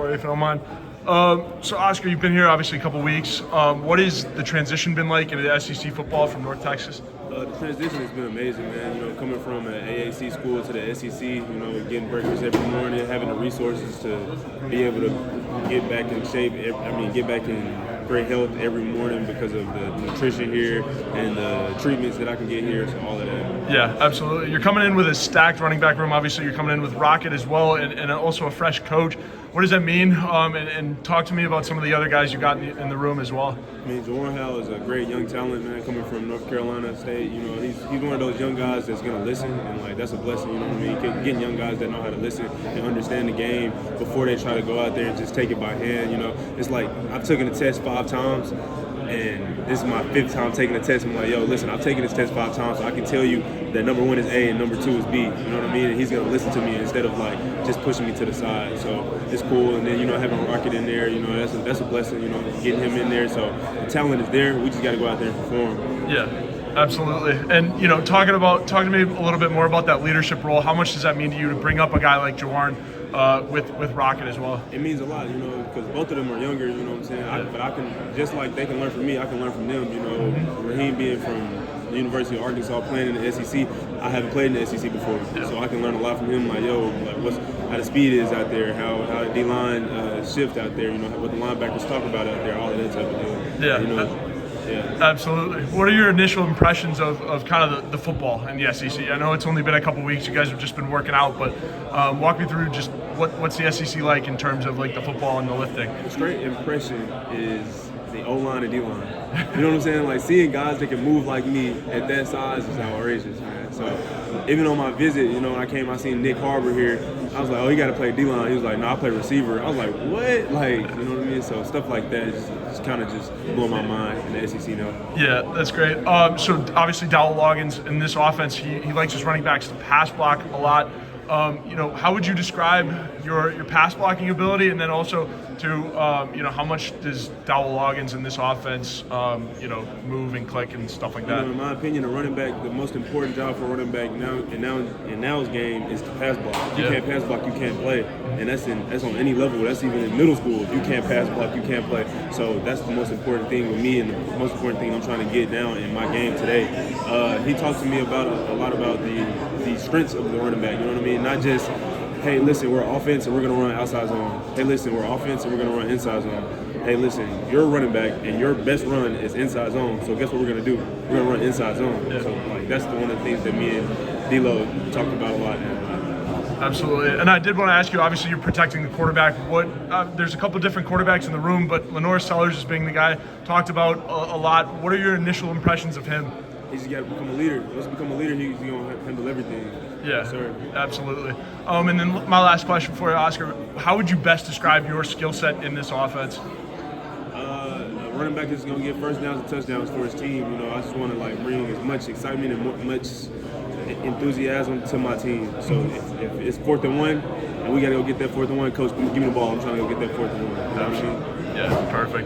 If you don't mind. So Oscar, you've been here obviously a couple weeks. What has the transition been like into the SEC football from North Texas? The transition has been amazing, man. You know, coming from an AAC school to the SEC, you know, getting breakfast every morning, having the resources to be able to get back in shape. Get back in great health every morning because of the nutrition here and the treatments that I can get here. So all of that. Yeah, absolutely. You're coming in with a stacked running back room. Obviously, you're coming in with Rocket as well, and also a fresh coach. What does that mean? And talk to me about some of the other guys you got in the room as well. I mean, Jawan Howell is a great young talent, man, coming from North Carolina State. You know, he's one of those young guys that's going to listen, and, like, that's a blessing, you know what I mean? Getting young guys that know how to listen and understand the game before they try to go out there and just take it by hand, you know? It's like I've taken the test 5 times, and this is my 5th time taking the test. I'm like, yo, listen, I've taken this test 5 times, so I can tell you that number 1 is A and number 2 is B. You know what I mean? And he's gonna listen to me instead of like just pushing me to the side. So it's cool. And then, you know, having Rocket in there, you know, that's a blessing. You know, getting him in there. So the talent is there. We just got to go out there and perform. Yeah. Absolutely. And, you know, talk to me a little bit more about that leadership role. How much does that mean to you to bring up a guy like Jawan with Rocket as well? It means a lot, you know, because both of them are younger, you know what I'm saying? But I can, just like they can learn from me, I can learn from them, you know. Raheem being from the University of Arkansas, playing in the SEC, I haven't played in the SEC before, so I can learn a lot from him, like, yo, like how the speed is out there, how the D-line shift out there, you know, what the linebackers talk about out there, all of that type of deal. Yeah. You know? Yeah. Absolutely. What are your initial impressions of kind of the football in the SEC? I know it's only been a couple weeks. You guys have just been working out, but walk me through just what's the SEC like in terms of like the football and the lifting. The straight impression is the O-line and D-line. You know what I'm saying? Like, seeing guys that can move like me at that size is outrageous, man. So even on my visit, you know, when I came, I seen Nick Harbor here. I was like, oh, he got to play D-line. He was like, no, I play receiver. I was like, what? Like, you know what I mean? So stuff like that just kind of just blew my mind in the SEC now. Yeah, that's great. So obviously Dowell Loggins in this offense, he likes his running backs to pass block a lot. You know, how would you describe your pass blocking ability, and then also to you know, how much does Dowell Loggins in this offense you know, move and click and stuff like that? You know, in my opinion, a running back, the most important job for a running back in now's game is to pass block. If you can't pass block, you can't play, and that's on any level. That's even in middle school. If you can't pass block, you can't play. So that's the most important thing with me, and the most important thing I'm trying to get down in my game today. He talked to me about a lot about the strengths of the running back. You know what I mean? Not just, hey, listen, we're offense and we're going to run outside zone. Hey, listen, we're offense and we're going to run inside zone. Hey, listen, you're a running back and your best run is inside zone. So guess what we're going to do? We're going to run inside zone. Yeah. So, like, that's one of the things that me and D-Lo talked about a lot. Absolutely. And I did want to ask you, obviously you're protecting the quarterback. There's a couple different quarterbacks in the room, but Lenore Sellers is being the guy talked about a lot. What are your initial impressions of him? He's got to become a leader. Once he become a leader, he's going to handle everything. Yeah, yes, sir. Absolutely. And then my last question for you, Oscar, how would you best describe your skill set in this offense? A running back is going to get first downs and touchdowns for his team. You know, I just want to, like, bring as much excitement and much enthusiasm to my team. So if it's 4th and 1 and we got to go get that 4th and 1, coach, give me the ball. I'm trying to go get that 4th and 1. You know what I mean? Yeah, perfect.